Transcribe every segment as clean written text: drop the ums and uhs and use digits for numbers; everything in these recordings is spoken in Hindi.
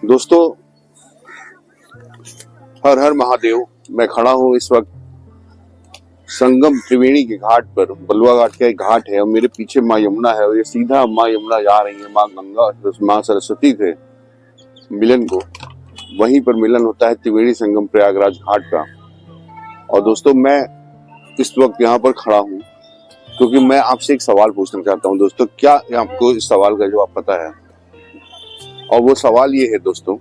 दोस्तों, हर हर महादेव। मैं खड़ा हूँ इस वक्त संगम त्रिवेणी के घाट पर। बलुआ घाट का एक घाट है और मेरे पीछे माँ यमुना है और ये सीधा माँ यमुना जा रही है माँ गंगा माँ सरस्वती से मिलन को। वहीं पर मिलन होता है त्रिवेणी संगम प्रयागराज घाट का। और दोस्तों, मैं इस वक्त यहाँ पर खड़ा हूँ क्योंकि मैं आपसे एक सवाल पूछना चाहता हूँ। दोस्तों, क्या आपको इस सवाल का जवाब पता है? और वो सवाल ये है दोस्तों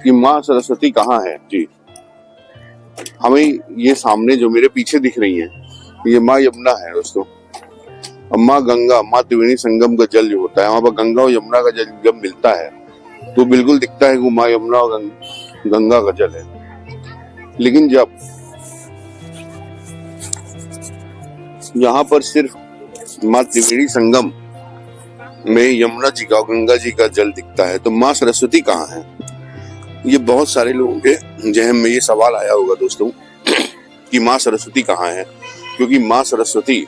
कि माँ सरस्वती कहाँ है? जी, हमें ये सामने जो मेरे पीछे दिख रही है ये माँ यमुना है दोस्तों। और माँ गंगा, माँ त्रिवेणी संगम का जल जो होता है, वहां पर गंगा और यमुना का जल जब मिलता है तो बिल्कुल दिखता है कि माँ यमुना और गंगा का जल है। लेकिन जब यहाँ पर सिर्फ माँ त्रिवेणी संगम में यमुना जी का और गंगा जी का जल दिखता है तो माँ सरस्वती कहाँ है? ये बहुत सारे लोगों के जहन में ये सवाल आया होगा दोस्तों कि माँ सरस्वती कहाँ है, क्योंकि माँ सरस्वती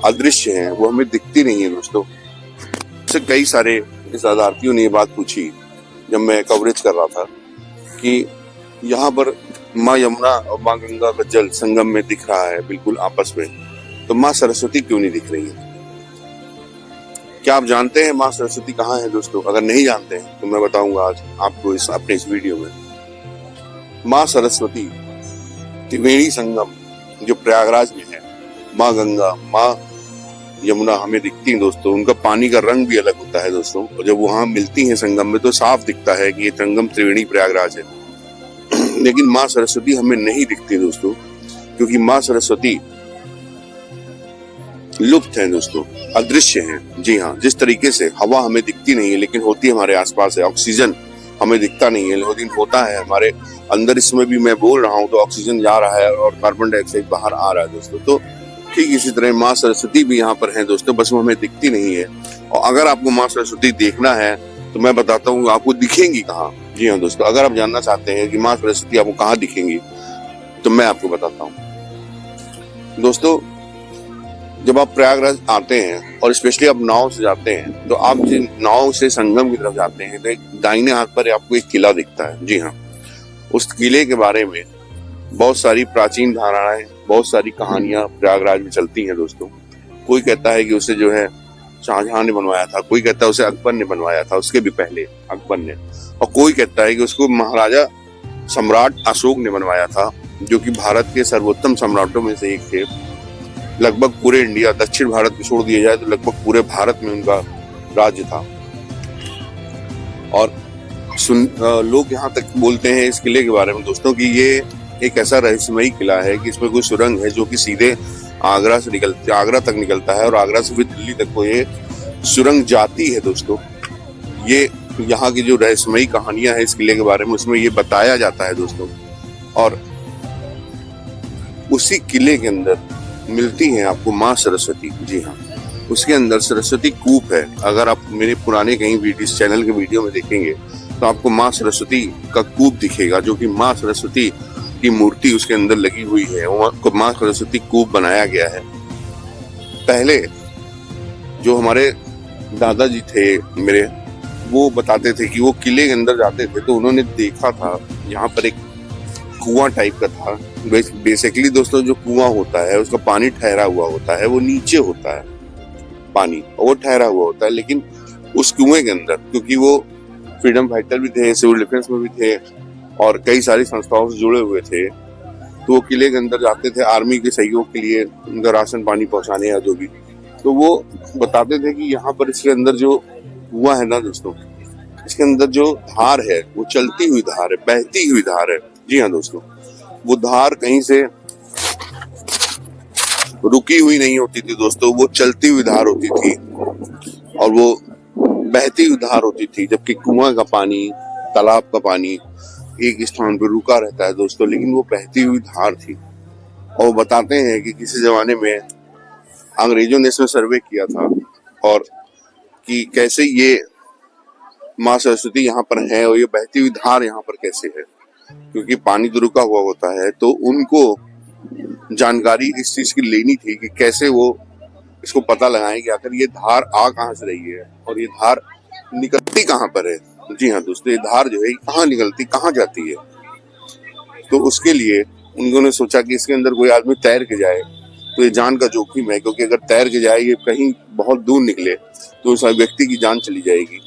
अदृश्य है, वो हमें दिखती नहीं है दोस्तों। से कई सारे शरणार्थियों ने ये बात पूछी जब मैं कवरेज कर रहा था कि यहाँ पर माँ यमुना और माँ गंगा का जल संगम में दिख रहा है बिल्कुल आपस में, तो माँ सरस्वती क्यों नहीं दिख रही है? क्या आप जानते हैं माँ सरस्वती कहाँ है दोस्तों? अगर नहीं जानते हैं तो मैं बताऊंगा आज आपको अपने इस वीडियो में। माँ सरस्वती त्रिवेणी संगम जो प्रयागराज में है, माँ गंगा माँ यमुना हमें दिखती हैं दोस्तों। उनका पानी का रंग भी अलग होता है दोस्तों, और जब वहां मिलती हैं संगम में तो साफ दिखता है कि ये संगम त्रिवेणी प्रयागराज है। लेकिन माँ सरस्वती हमें नहीं दिखती दोस्तों, क्योंकि माँ सरस्वती लुप्त है दोस्तों, अदृश्य है। जी हाँ, जिस तरीके से हवा हमें दिखती नहीं है लेकिन होती है हमारे आसपास है, ऑक्सीजन हमें दिखता नहीं है लेकिन होता है हमारे अंदर। इसमें भी मैं बोल रहा हूँ तो ऑक्सीजन जा रहा है और कार्बन डाइऑक्साइड बाहर आ रहा है दोस्तों। तो ठीक इसी तरह माँ सरस्वती भी यहाँ पर है दोस्तों, बस वो हमें दिखती नहीं है। और अगर आपको माँ सरस्वती देखना है तो मैं बताता हूँ आपको दिखेंगी कहाँ। जी हाँ दोस्तों, अगर आप जानना चाहते हैं कि माँ सरस्वती आपको कहाँ दिखेंगी तो मैं आपको बताता हूँ दोस्तों। जब आप प्रयागराज आते हैं और स्पेशली आप नाव से जाते हैं तो आप जिन नाव से संगम की तरफ जाते हैं तो एक दाहिने हाथ पर आपको एक किला दिखता है। जी हाँ, उस किले के बारे में बहुत सारी प्राचीन धारणाएं, बहुत सारी कहानियां प्रयागराज में चलती हैं दोस्तों। कोई कहता है कि उसे जो है शाहजहां ने बनवाया था, कोई कहता है उसे अकबर ने बनवाया था, उसके भी पहले अकबर ने, और कोई कहता है कि उसको महाराजा सम्राट अशोक ने बनवाया था, जो कि भारत के सर्वोत्तम सम्राटों में से एक थे। लगभग पूरे इंडिया, दक्षिण भारत को छोड़ दिया जाए तो लगभग पूरे भारत में उनका राज्य था। और लोग यहाँ तक बोलते हैं इस किले के बारे में दोस्तों कि ये एक ऐसा रहस्यमयी किला है कि इसमें कोई सुरंग है जो कि सीधे आगरा तक निकलता है और आगरा से भी दिल्ली तक को ये सुरंग जाती है दोस्तों। ये यहाँ की जो रहस्यमयी कहानियां है इस किले के बारे में उसमें ये बताया जाता है दोस्तों। और उसी किले के अंदर मिलती हैं आपको माँ सरस्वती। जी हाँ, उसके अंदर सरस्वती कूप है। अगर आप मेरे पुराने कहीं वीडियो चैनल के वीडियो में देखेंगे तो आपको माँ सरस्वती का कूप दिखेगा, जो कि माँ सरस्वती की मूर्ति उसके अंदर लगी हुई है। वो माँ सरस्वती कूप बनाया गया है। पहले जो हमारे दादाजी थे मेरे, वो बताते थे कि वो किले के अंदर जाते थे तो उन्होंने देखा था यहाँ पर एक कुआं टाइप का था। बेसिकली दोस्तों, जो कुआं होता है उसका पानी ठहरा हुआ होता है, वो नीचे होता है पानी और वो ठहरा हुआ होता है। लेकिन उस कुएं के अंदर, क्योंकि वो फ्रीडम फाइटर भी थे, सिविल डिफेंस में भी थे और कई सारी संस्थाओं से जुड़े हुए थे, तो वो किले के अंदर जाते थे आर्मी के सहयोग के लिए, उनका राशन पानी पहुंचाने या जो भी। तो वो बताते थे कि यहाँ पर इसके अंदर जो कुआं है ना दोस्तों, इसके अंदर जो धार है वो चलती हुई धार है, बहती हुई धार है। जी हाँ दोस्तों, वो धार कहीं से रुकी हुई नहीं होती थी दोस्तों, वो चलती हुई धार होती थी और वो बहती हुई धार होती थी। जबकि कुआं का पानी, तालाब का पानी एक स्थान पर रुका रहता है दोस्तों, लेकिन वो बहती हुई धार थी। और बताते हैं कि किसी जमाने में अंग्रेजों ने इसमें सर्वे किया था और कि कैसे ये माँ सरस्वती यहाँ पर है और ये बहती हुई धार यहाँ पर कैसे है, क्योंकि पानी तो रुका हुआ होता है। तो उनको जानकारी इस चीज की लेनी थी कि कैसे वो इसको पता लगाएं कि आखिर ये धार आ कहाँ से रही है और ये धार निकलती कहाँ पर है? जी हाँ दोस्तों, ये धार जो है कहाँ निकलती, कहाँ जाती है? तो उसके लिए उन्होंने सोचा कि इसके अंदर कोई आदमी तैर के जाए, तो ये जान का जोखिम है, क्योंकि अगर तैर के जाए ये कहीं बहुत दूर निकले तो उस व्यक्ति की जान चली जाएगी।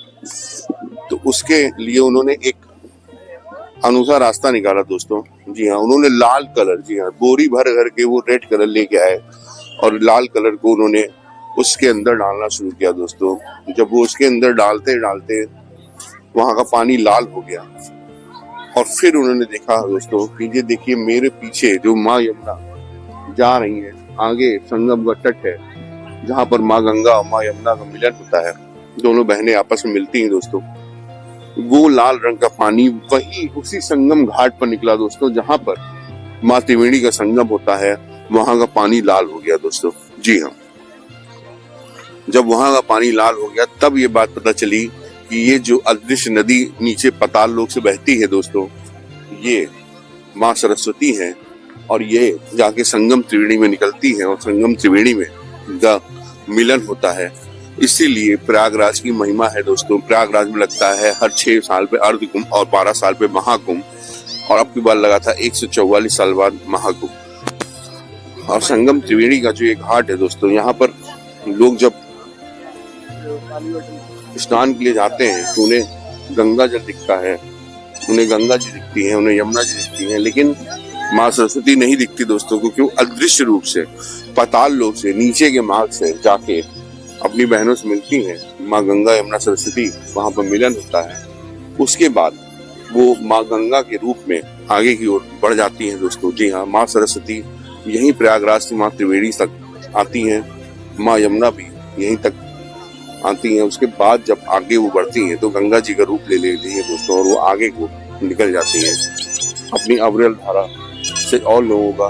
तो उसके लिए उन्होंने एक अनूठा रास्ता निकाला दोस्तों। जी हाँ, उन्होंने लाल कलर, जी हाँ, बोरी भर भर के वो रेड कलर लेके आए और लाल कलर को उन्होंने उसके अंदर डालना शुरू किया दोस्तों। जब वो उसके अंदर डालते डालते वहां का पानी लाल हो गया और फिर उन्होंने देखा दोस्तों कि ये देखिए मेरे पीछे जो माँ यमुना जा रही है, आगे संगम का तट है जहाँ पर माँ गंगा और माँ यमुना का मिलन होता है, दोनों बहनें आपस में मिलती हैं दोस्तों। वो लाल रंग का पानी वही उसी संगम घाट पर निकला दोस्तों, जहाँ पर माँ त्रिवेणी का संगम होता है, वहां का पानी लाल हो गया दोस्तों। जी हाँ, जब वहां का पानी लाल हो गया तब ये बात पता चली कि ये जो अदृश्य नदी नीचे पाताल लोक से बहती है दोस्तों, ये माँ सरस्वती है और ये जाके संगम त्रिवेणी में निकलती है और संगम त्रिवेणी में का मिलन होता है। इसीलिए प्रयागराज की महिमा है दोस्तों। प्रयागराज में लगता है हर 6 साल पे अर्ध कुंभ और 12 साल पे महाकुंभ, और अब की बार लगा था 144 साल बाद महाकुंभ। और संगम त्रिवेणी का जो ये घाट है दोस्तों, यहाँ पर लोग जब स्नान के लिए जाते हैं तो उन्हें गंगा जल दिखता है, उन्हें गंगा जी दिखती है, उन्हें यमुना जी दिखती है, लेकिन माँ सरस्वती नहीं दिखती दोस्तों, क्योंकि वो अदृश्य रूप से पाताल लोक से नीचे के मार्ग से जाके अपनी बहनों से मिलती हैं। माँ गंगा यमुना सरस्वती वहां पर मिलन होता है। उसके बाद वो माँ गंगा के रूप में आगे की ओर बढ़ जाती हैं दोस्तों। जी हाँ, माँ सरस्वती यहीं प्रयागराज से माँ त्रिवेणी तक आती हैं, माँ यमुना भी यहीं तक आती हैं। उसके बाद जब आगे वो बढ़ती हैं तो गंगा जी का रूप ले लेती हैं दोस्तों, और वो आगे को निकल जाती हैं अपनी अविरल धारा से और लोगों का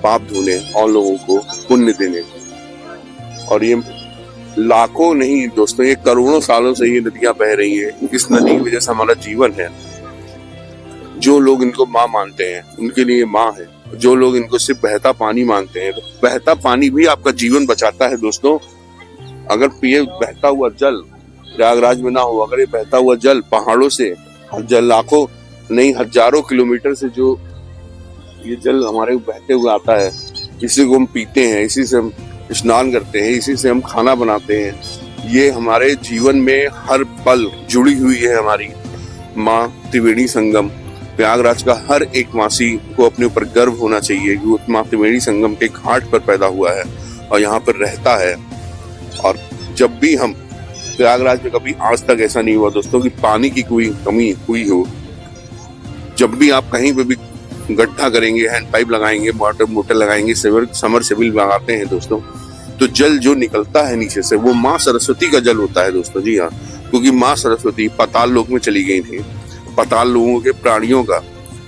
पाप धोने और लोगों को पुण्य देने। और ये लाखों नहीं दोस्तों, ये करोड़ों सालों से ये नदियां बह रही है। इस नदी की वजह से हमारा जीवन है। जो लोग इनको माँ मानते हैं उनके लिए माँ है, जो लोग इनको सिर्फ बहता पानी मानते हैं, तो बहता पानी भी आपका जीवन बचाता है दोस्तों। अगर ये बहता हुआ जल प्रयागराज में ना हो, अगर ये बहता हुआ जल पहाड़ों से जल लाखों नहीं हजारों किलोमीटर से जो ये जल हमारे बहते हुए आता है, इसी को हम पीते हैं, इसी से हम स्नान करते हैं, इसी से हम खाना बनाते हैं। ये हमारे जीवन में हर पल जुड़ी हुई है हमारी माँ त्रिवेणी संगम। प्रयागराज का हर एक वासी को अपने ऊपर गर्व होना चाहिए कि वो माँ त्रिवेणी संगम के घाट पर पैदा हुआ है और यहाँ पर रहता है। और जब भी हम प्रयागराज में, कभी आज तक ऐसा नहीं हुआ दोस्तों कि पानी की कोई कमी हुई हो। जब भी आप कहीं पे भी गड्ढा करेंगे, हैंड पाइप लगाएंगे, वाटर मोटर लगाएंगे, समर सिविल लगाते हैं दोस्तों, तो जल जो निकलता है नीचे से वो माँ सरस्वती का जल होता है दोस्तों। जी हाँ, क्योंकि माँ सरस्वती पाताल लोक में चली गई थी। पाताल लोगों के प्राणियों का,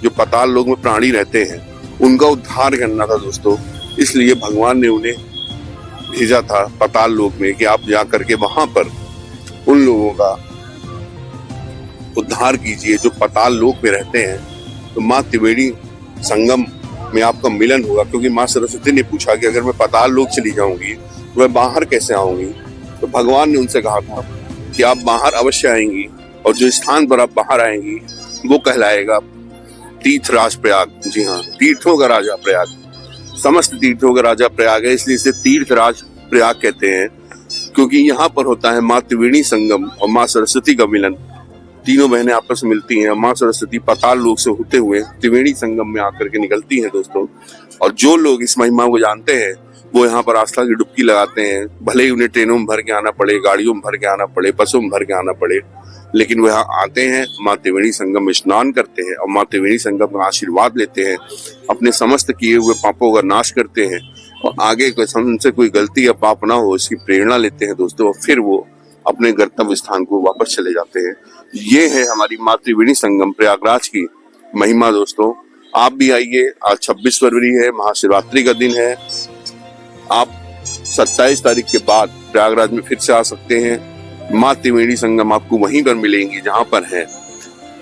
जो पाताल लोक में प्राणी रहते हैं, उनका उद्धार करना था दोस्तों। इसलिए भगवान ने उन्हें भेजा था पाताल लोक में कि आप जा करके वहां पर उन लोगों का उद्धार कीजिए जो पाताल लोक में रहते हैं। तो माँ त्रिवेणी संगम में आपका मिलन होगा, क्योंकि माँ सरस्वती ने पूछा कि अगर मैं पाताल लोक चली जाऊंगी तो मैं बाहर कैसे आऊंगी। तो भगवान ने उनसे कहा था कि आप बाहर अवश्य आएंगी, और जो स्थान पर आप बाहर आएंगी वो कहलाएगा तीर्थराज प्रयाग। जी हाँ, तीर्थों का राजा प्रयाग, समस्त तीर्थों का राजा प्रयाग है, इसलिए इसे तीर्थराज प्रयाग कहते हैं, क्योंकि यहाँ पर होता है माँ त्रिवेणी संगम और माँ सरस्वती का मिलन। तीनों बहनें आपस में मिलती हैं। माँ सरस्वती पाताल लोक से होते हुए त्रिवेणी संगम में आकर के निकलती हैं दोस्तों। और जो लोग इस महिमा को जानते हैं वो यहाँ पर आस्था की डुबकी लगाते हैं, भले ही उन्हें ट्रेनों में भर के आना पड़े, गाड़ियों में भर के आना पड़े, बसों में भर के आना पड़े, लेकिन वह आते हैं, माँ त्रिवेणी संगम में स्नान करते हैं और माँ त्रिवेणी संगम का आशीर्वाद लेते हैं, अपने समस्त किए हुए पापों का नाश करते हैं और आगे उनसे कोई गलती या पाप ना हो इसकी प्रेरणा लेते हैं दोस्तों, और फिर वो अपने गंतव्य स्थान को वापस चले जाते हैं। ये है हमारी माँ त्रिवेणी संगम प्रयागराज की महिमा दोस्तों। आप भी आइए, आज 26 फरवरी है, महाशिवरात्रि का दिन है। आप 27 तारीख के बाद प्रयागराज में फिर से आ सकते हैं। माँ त्रिवेणी संगम आपको वहीं पर मिलेंगी जहां पर है,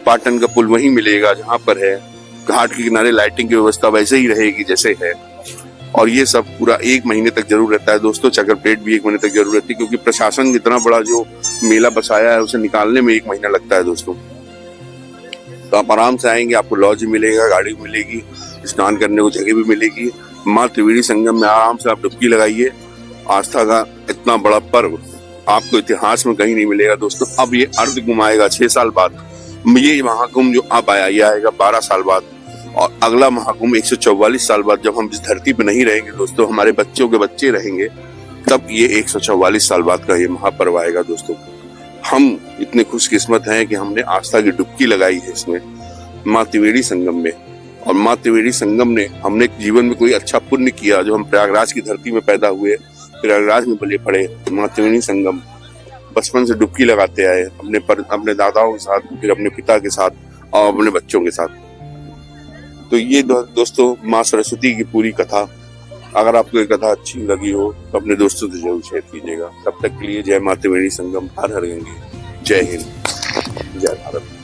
पाटन का पुल वहीं मिलेगा जहां पर है, घाट के किनारे लाइटिंग की व्यवस्था वैसे ही रहेगी जैसे है। और ये सब पूरा 1 महीने तक जरूर रहता है दोस्तों। चक्कर प्लेट भी 1 महीने तक जरूर रहती है, क्योंकि प्रशासन इतना बड़ा जो मेला बसाया है उसे निकालने में 1 महीना लगता है दोस्तों। तो आप आराम से आएंगे, आपको लॉज मिलेगा, गाड़ी मिलेगी, स्नान करने को जगह भी मिलेगी। माँ त्रिवेणी संगम में आराम से आप डुबकी लगाइए। आस्था का इतना बड़ा पर्व आपको इतिहास में कहीं नहीं मिलेगा दोस्तों। अब ये अर्ध कुंभ आएगा 6 साल बाद। ये महाकुंभ जो अब आया ये आएगा 12 साल बाद, और अगला महाकुंभ 144 साल बाद, जब हम इस धरती पे नहीं रहेंगे दोस्तों, हमारे बच्चों के बच्चे रहेंगे, तब ये 144 साल बाद का ये महापर्व आएगा दोस्तों। हम इतने खुशकिस्मत हैं कि हमने आस्था की डुबकी लगाई है इसमें, माँ त्रिवेणी संगम में। और माँ त्रिवेणी संगम ने हमने जीवन में कोई अच्छा पुण्य किया, जो हम प्रयागराज की धरती में पैदा हुए, प्रयागराज में पले पड़े, माँ त्रिवेणी संगम बचपन से डुबकी लगाते आए, अपने दादाओं के साथ, फिर अपने पिता के साथ और अपने बच्चों के साथ। तो ये दोस्तों माँ सरस्वती की पूरी कथा। अगर आपको ये कथा अच्छी लगी हो तो अपने दोस्तों से जरूर शेयर कीजिएगा। तब तक के लिए जय माँ त्रिवेणी संगम, हर हर गंगे, जय हिंद, जय भारत।